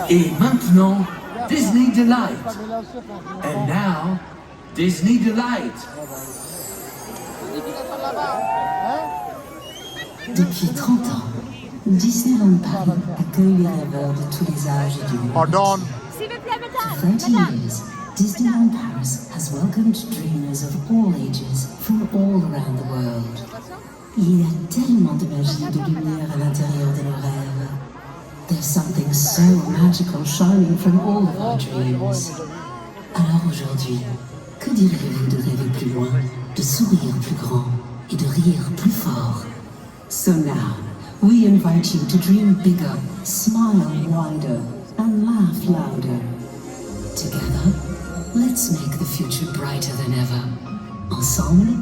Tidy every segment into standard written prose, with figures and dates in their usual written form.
Et maintenant, Disney Delight. And now, Disney Delight. Depuis 30 ans, Disneyland Paris accueille les rêveurs de tous les âges et du monde. Pardon. For 30 years, Disneyland Paris has welcomed dreamers of all ages from all around the world. Il y a tellement de magie et de lumière à l'intérieur de nos rêves. There's something so magical shining from all of our dreams. Alors aujourd'hui, que diriez-vous de rêver plus loin, de sourire plus grand et de rire plus fort? So now, we invite you to dream bigger, smile wider, and laugh louder. Together, let's make the future brighter than ever. Ensemble,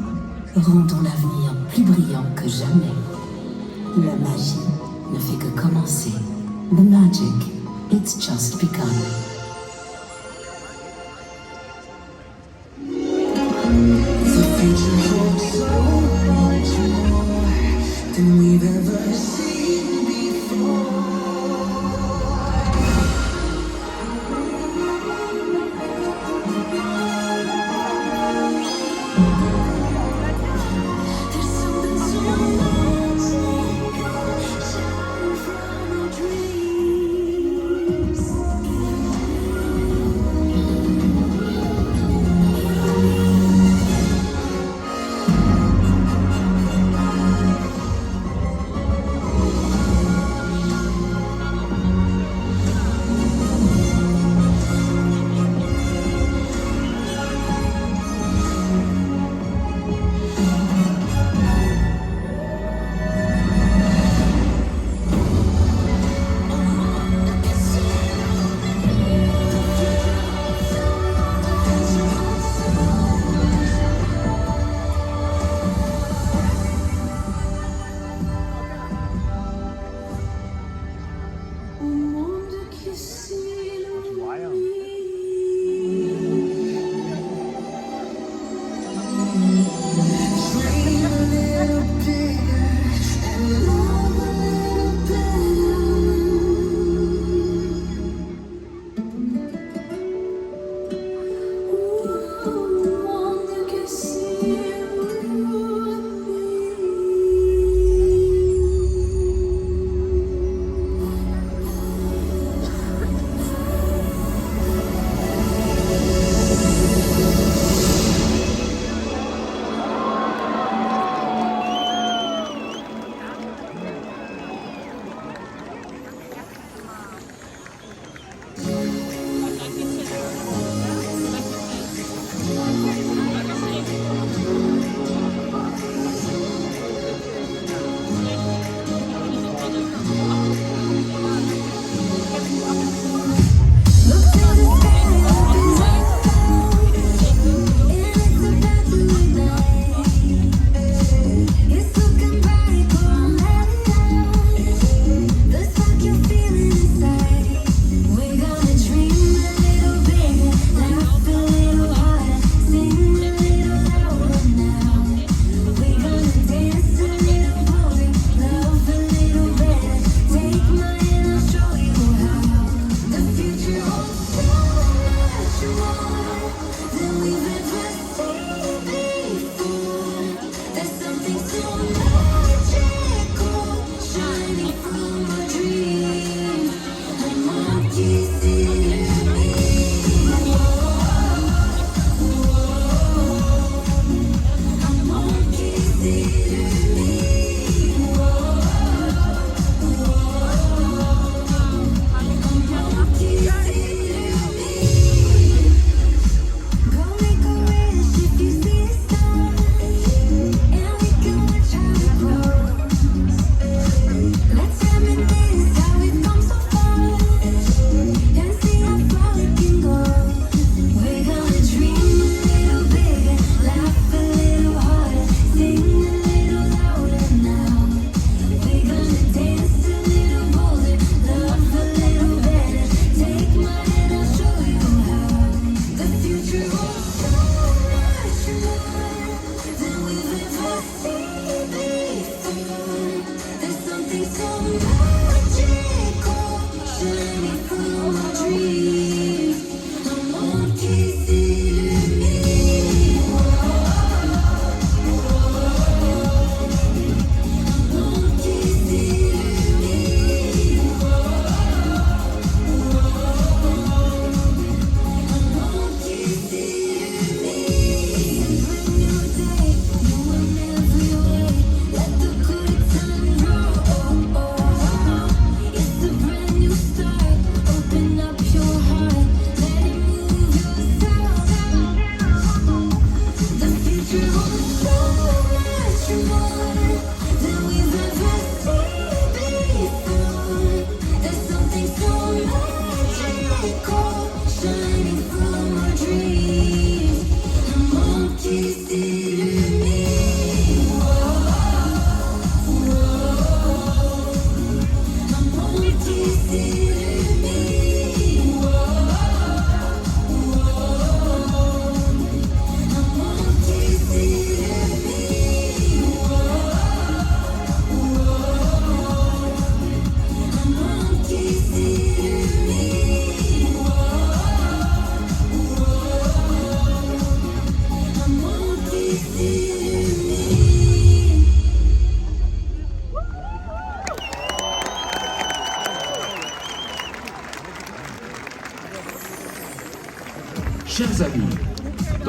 rendons l'avenir plus brillant que jamais. La magie ne fait que commencer. The magic, it's just begun. The future holds so much more than we've ever seen before. There's something so magical shining from our dreams.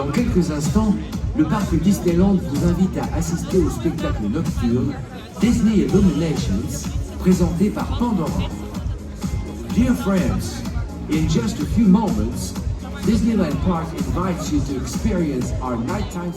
Dans quelques instants, le parc Disneyland vous invite à assister au spectacle nocturne Disney Illuminations, présenté par Pandora. Dear friends, in just a few moments, Disneyland Park invites you to experience our nighttime.